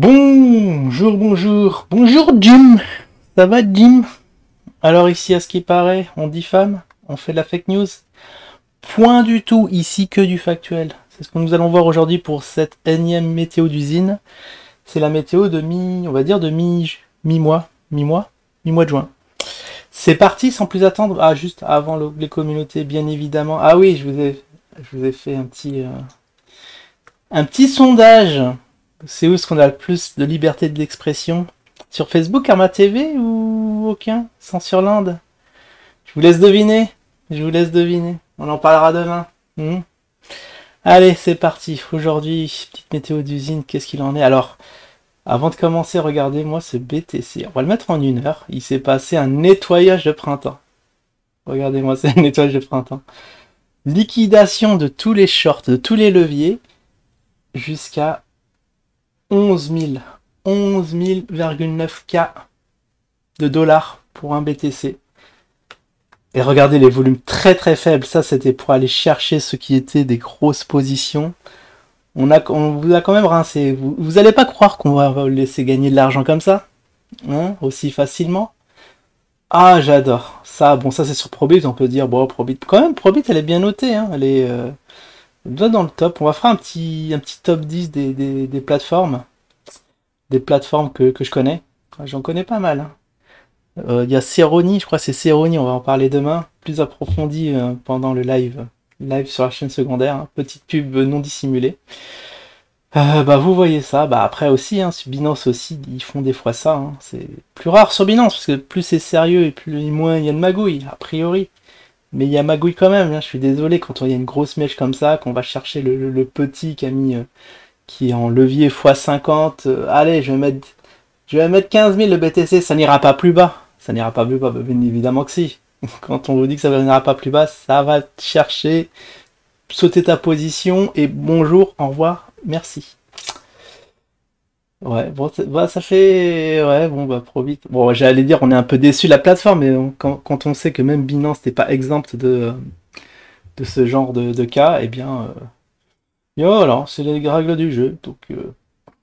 Bonjour, bonjour, bonjour Jim. Ça va Jim? Alors ici, à ce qui paraît, on diffame, on fait de la fake news. Point du tout, ici que du factuel. C'est ce que nous allons voir aujourd'hui pour cette énième météo d'usine. C'est la météo de on va dire de mi-mois, mi-mois de juin. C'est parti sans plus attendre. Ah, juste avant les communautés, bien évidemment. Ah oui, je vous ai fait un petit sondage. C'est où est-ce qu'on a le plus de liberté d'expression? Sur Facebook, Arma TV ou aucun? Censurland? Je vous laisse deviner. Je vous laisse deviner. On en parlera demain. Allez, c'est parti. Aujourd'hui, petite météo d'usine, qu'est-ce qu'il en est? Alors, avant de commencer, regardez-moi ce BTC. On va le mettre en 1 heure. Il s'est passé un nettoyage de printemps. Regardez-moi, c'est un nettoyage de printemps. Liquidation de tous les shorts, de tous les leviers, jusqu'à 11 000. 11,9 K de dollars pour un BTC. Et regardez les volumes très très faibles. Ça, c'était pour aller chercher ce qui était des grosses positions. On vous a quand même rincé. Vous allez pas croire qu'on va vous laisser gagner de l'argent comme ça, hein, aussi facilement. Ah, j'adore. Ça, bon, ça c'est sur Probit. On peut dire, bon, Probit. Quand même, Probit, elle est bien notée. Hein, elle est doit dans le top. On va faire un petit top 10 des plateformes. Des plateformes que je connais. J'en connais pas mal. Hein. Il y a Cerrone, je crois que c'est Cerrone, on va en parler demain, plus approfondi pendant le live sur la chaîne secondaire, hein. Petite pub non dissimulée. Bah vous voyez ça, bah après aussi, hein, sur Binance aussi, ils font des fois ça, hein. C'est plus rare sur Binance, parce que plus c'est sérieux et moins il y a de magouille, a priori. Mais il y a magouille quand même, hein. Je suis désolé quand il y a une grosse mèche comme ça, qu'on va chercher le petit qui a mis, qui est en levier x50, allez, je vais mettre 15 000 le BTC, ça n'ira pas plus bas. Ça n'ira pas plus bas, bien évidemment que si. Quand on vous dit que ça n'ira pas plus bas, ça va te chercher, sauter ta position et bonjour, au revoir, merci. Ouais, bon, bah, ça fait. Ouais, bon, bah, Probit. Bon, j'allais dire, on est un peu déçu de la plateforme, mais quand on sait que même Binance n'est pas exempte de ce genre de cas, eh bien, voilà, c'est les règles du jeu. Donc,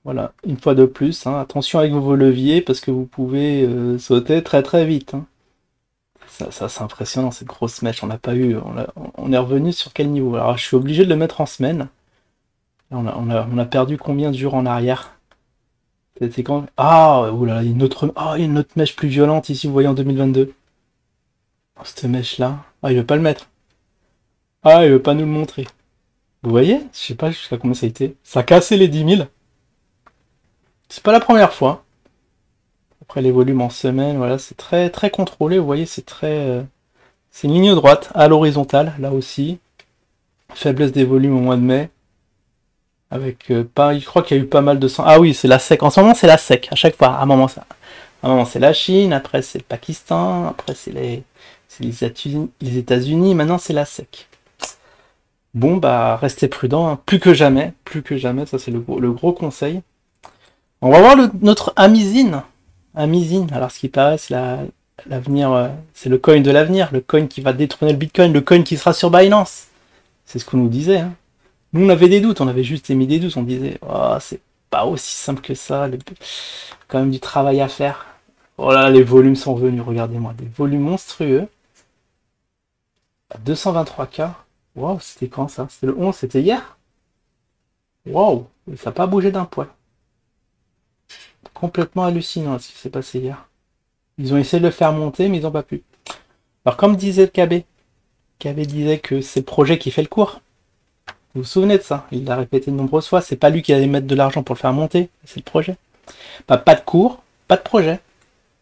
voilà, une fois de plus, hein, attention avec vos leviers parce que vous pouvez sauter très très vite. Hein. Ça c'est impressionnant, cette grosse mèche, on n'a pas eu. On est revenu sur quel niveau? Alors je suis obligé de le mettre en semaine. On a perdu combien de jours en arrière? C'était quand? Ah, oulala, il y a une autre mèche plus violente ici, vous voyez en 2022. Oh, cette mèche là. Ah, il veut pas le mettre. Ah, il veut pas nous le montrer. Vous voyez? Je sais pas jusqu'à combien ça a été. Ça a cassé les 10 000. C'est pas la première fois. Après les volumes en semaine, voilà, c'est très très contrôlé. Vous voyez, c'est très, c'est une ligne droite à l'horizontale, là aussi. Faiblesse des volumes au mois de mai. Avec pas, je crois qu'il y a eu pas mal de sang. Ah oui, c'est la SEC. En ce moment, c'est la SEC. À chaque fois, à un moment, à un moment c'est la Chine. Après, c'est le Pakistan. Après, c'est les États-Unis. Maintenant, c'est la SEC. Bon, bah, restez prudents. Hein. Plus que jamais. Plus que jamais. Ça, c'est le gros conseil. On va voir notre Amizine. Amizine. Alors, ce qui paraît, c'est l'avenir. C'est le coin de l'avenir. Le coin qui va détrôner le Bitcoin. Le coin qui sera sur Binance. C'est ce qu'on nous disait. Hein. Nous, on avait des doutes, on avait juste émis des doutes, on disait, oh, c'est pas aussi simple que ça, quand même du travail à faire. Oh là, les volumes sont venus, regardez-moi, des volumes monstrueux. À 223K. Waouh, c'était quand ça? C'était le 11, c'était hier? Waouh, ça n'a pas bougé d'un poil. Complètement hallucinant ce qui s'est passé hier. Ils ont essayé de le faire monter, mais ils n'ont pas pu. Alors, comme disait le KB disait que c'est le projet qui fait le cours. Vous vous souvenez de ça? Il l'a répété de nombreuses fois. C'est pas lui qui allait mettre de l'argent pour le faire monter, c'est le projet. Bah, pas de cours, pas de projet.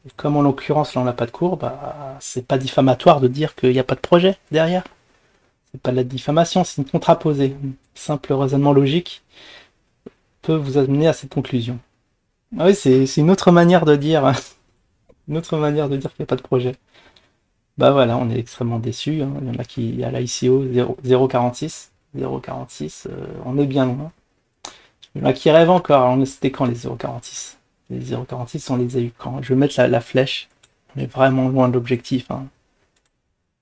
Et comme en l'occurrence là on n'a pas de cours, bah c'est pas diffamatoire de dire qu'il n'y a pas de projet derrière. C'est pas de la diffamation, c'est une contraposée. Un simple raisonnement logique peut vous amener à cette conclusion. Ah oui, c'est une autre manière de dire, une autre manière de dire qu'il n'y a pas de projet. Bah voilà, on est extrêmement déçus. Hein. Il y en a qui à l'ICO 0,46. 0,46, on est bien loin. Il y en a qui rêvent encore, c'était quand les 0,46? Les 0,46, on les a eu quand? Je vais mettre la flèche, on est vraiment loin de l'objectif. Hein.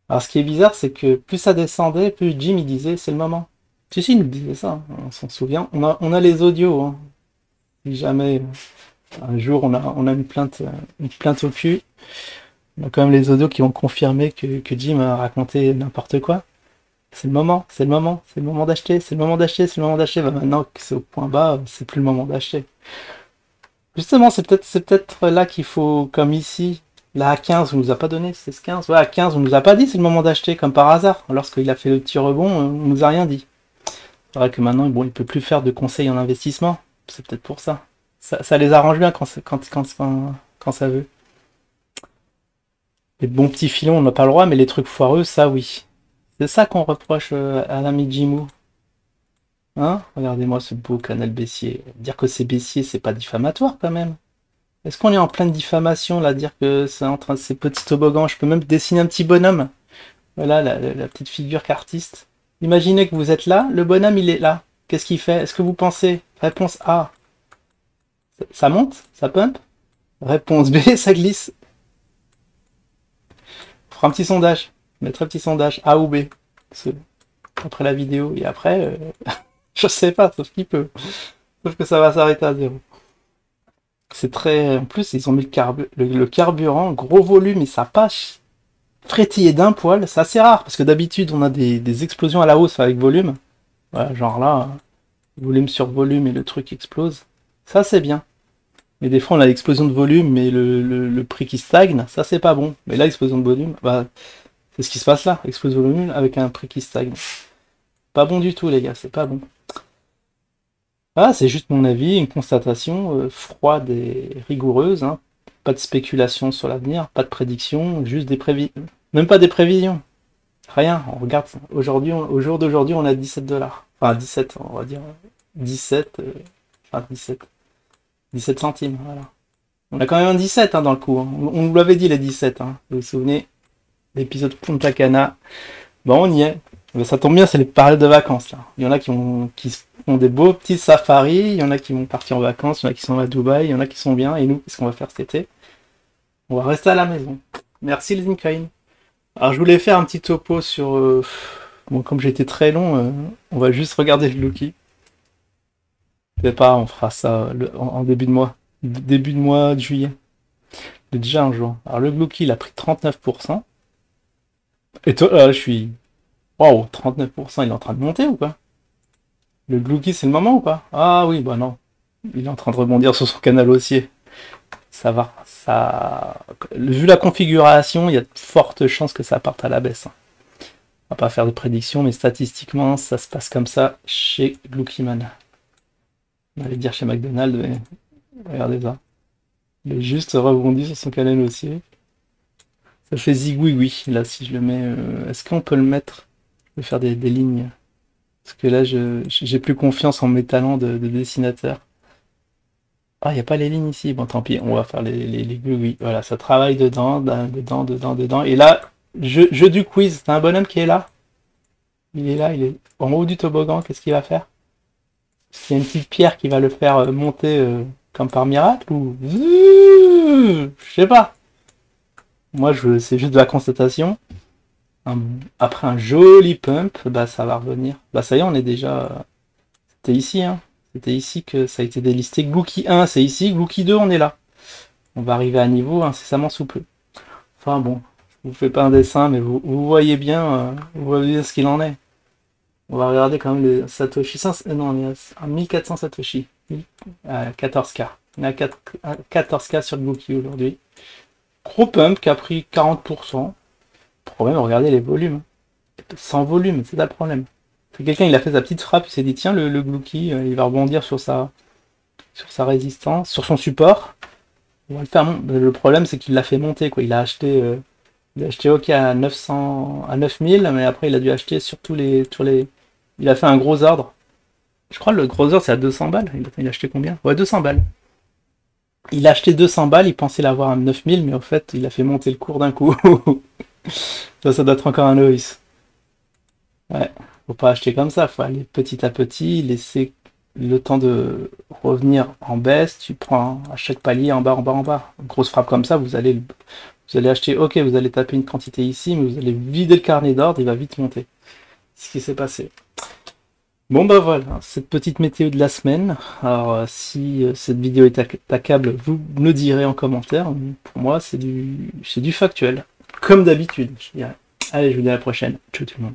Alors ce qui est bizarre, c'est que plus ça descendait, plus Jim il disait c'est le moment. Si, il nous disait ça, hein. On s'en souvient. On a les audios. Hein. Si jamais un jour on a une plainte au cul, on a quand même les audios qui ont confirmé que Jim a raconté n'importe quoi. C'est le moment, c'est le moment, c'est le moment d'acheter, c'est le moment d'acheter, c'est le moment d'acheter. Bah maintenant que c'est au point bas, c'est plus le moment d'acheter. Justement, c'est peut-être là qu'il faut, comme ici, là à 15, on nous a pas donné, c'est ce 15. Ouais, à 15, on nous a pas dit c'est le moment d'acheter, comme par hasard. Lorsqu'il a fait le petit rebond, on nous a rien dit. C'est vrai que maintenant, bon, il peut plus faire de conseils en investissement. C'est peut-être pour ça. Ça les arrange bien quand ça veut. Les bons petits filons, on n'a pas le droit, mais les trucs foireux, ça oui. C'est ça qu'on reproche à l'ami Jimou. Hein? Regardez-moi ce beau canal baissier. Dire que c'est baissier, c'est pas diffamatoire quand même. Est-ce qu'on est en pleine diffamation là, dire que c'est en train de ces petits toboggans? Je peux même dessiner un petit bonhomme. Voilà, la petite figure qu'artiste. Imaginez que vous êtes là, le bonhomme il est là. Qu'est-ce qu'il fait? Est-ce que vous pensez? Réponse A. Ça monte? Ça pump? Réponse B, ça glisse. On fera un petit sondage. Mettre un petit sondage A ou B. Après la vidéo. Et après, je sais pas, sauf qu'il peut. Sauf que ça va s'arrêter à zéro. C'est très. En plus, ils ont mis le carburant, gros volume, et ça passe frétillé d'un poil. C'est assez rare, parce que d'habitude, on a des explosions à la hausse avec volume. Voilà, genre là, volume sur volume et le truc explose. Ça, c'est bien. Mais des fois, on a l'explosion de volume, mais le prix qui stagne, ça, c'est pas bon. Mais là, l'explosion de volume, bah, c'est ce qui se passe là. Explosion de volume avec un prix qui stagne. Pas bon du tout, les gars, c'est pas bon. Ah, c'est juste mon avis, une constatation froide et rigoureuse, hein. Pas de spéculation sur l'avenir, pas de prédiction, juste des prévisions. Même pas des prévisions. Rien. On regarde aujourd'hui, au jour d'aujourd'hui, on a 17 dollars. Enfin 17, on va dire 17, enfin 17 centimes, voilà. On a quand même un 17 hein, dans le coup. Hein. On nous l'avait dit les 17, hein. Vous vous souvenez? L'épisode Punta Cana. Bon, on y est. Mais ça tombe bien, c'est les périodes de vacances là. Il y en a qui font des beaux petits safaris, il y en a qui vont partir en vacances, il y en a qui sont à Dubaï, il y en a qui sont bien. Et nous, qu'est-ce qu'on va faire cet été? On va rester à la maison. Merci les Lincoln. Alors je voulais faire un petit topo sur... bon, comme j'ai été très long, on va juste regarder le Loki. Je sais pas, on fera ça en début de mois. Début de mois de juillet. C'est déjà un jour. Alors le Loki, il a pris 39%. Et toi, je suis... Waouh, 39%, il est en train de monter ou quoi? Le Glouki, c'est le moment ou pas? Ah oui, bah non. Il est en train de rebondir sur son canal haussier. Ça va. Vu la configuration, il y a de fortes chances que ça parte à la baisse. On va pas faire de prédiction, mais statistiquement, ça se passe comme ça chez Gloukiman. On allait dire chez McDonald's, mais regardez ça. Il est juste rebondi sur son canal haussier. Ça fait zigouigoui. Là, si je le mets... est-ce qu'on peut le mettre? Je vais faire des lignes. Parce que là, j'ai plus confiance en mes talents de dessinateur. Ah, il n'y a pas les lignes ici. Bon, tant pis, on va faire les oui. Voilà, ça travaille dedans, dedans, dedans, dedans. Et là, jeu du quiz. T'as un bonhomme qui est là? Il est là, il est en haut du toboggan. Qu'est-ce qu'il va faire? S'il y a une petite pierre qui va le faire monter comme par miracle ou... Je sais pas. Moi, c'est juste de la constatation. Après un joli pump, bah ça va revenir. Bah ça y est, on est déjà... C'était ici, hein. C'était ici que ça a été délisté. Glouki 1, c'est ici. Glouki 2, on est là. On va arriver à niveau incessamment sous peu. Enfin bon, je vous fais pas un dessin, mais vous voyez bien, vous voyez bien ce qu'il en est. On va regarder quand même les Satoshi. Non, on est à 1400 Satoshi. À 14K. On est à 14K sur Glouki aujourd'hui. Gros pump qui a pris 40%. Problème, regardez les volumes. Sans volume, c'est ça le problème. Quelqu'un il a fait sa petite frappe, il s'est dit tiens le Glouki il va rebondir sur sa résistance, sur son support. On va le faire. Le problème c'est qu'il l'a fait monter quoi. Il a acheté OK à 900 à 9000, mais après il a dû acheter sur tous les. Il a fait un gros ordre. Je crois que le gros ordre c'est à 200 balles. Il a acheté combien? Ouais 200 balles. Il a acheté 200 balles, il pensait l'avoir à 9000, mais au fait il a fait monter le cours d'un coup. Ça doit être encore un Loïs. Ouais. Faut pas acheter comme ça, faut aller petit à petit, laisser le temps de revenir en baisse, tu prends à chaque palier en bas, en bas, en bas. Une grosse frappe comme ça, vous allez acheter, ok, vous allez taper une quantité ici, mais vous allez vider le carnet d'ordre, il va vite monter. C'est ce qui s'est passé. Bon bah voilà, cette petite météo de la semaine. Alors si cette vidéo est attaquable, vous me le direz en commentaire. Pour moi, c'est du factuel. Comme d'habitude, je dirais. Allez, je vous dis à la prochaine. Ciao tout le monde.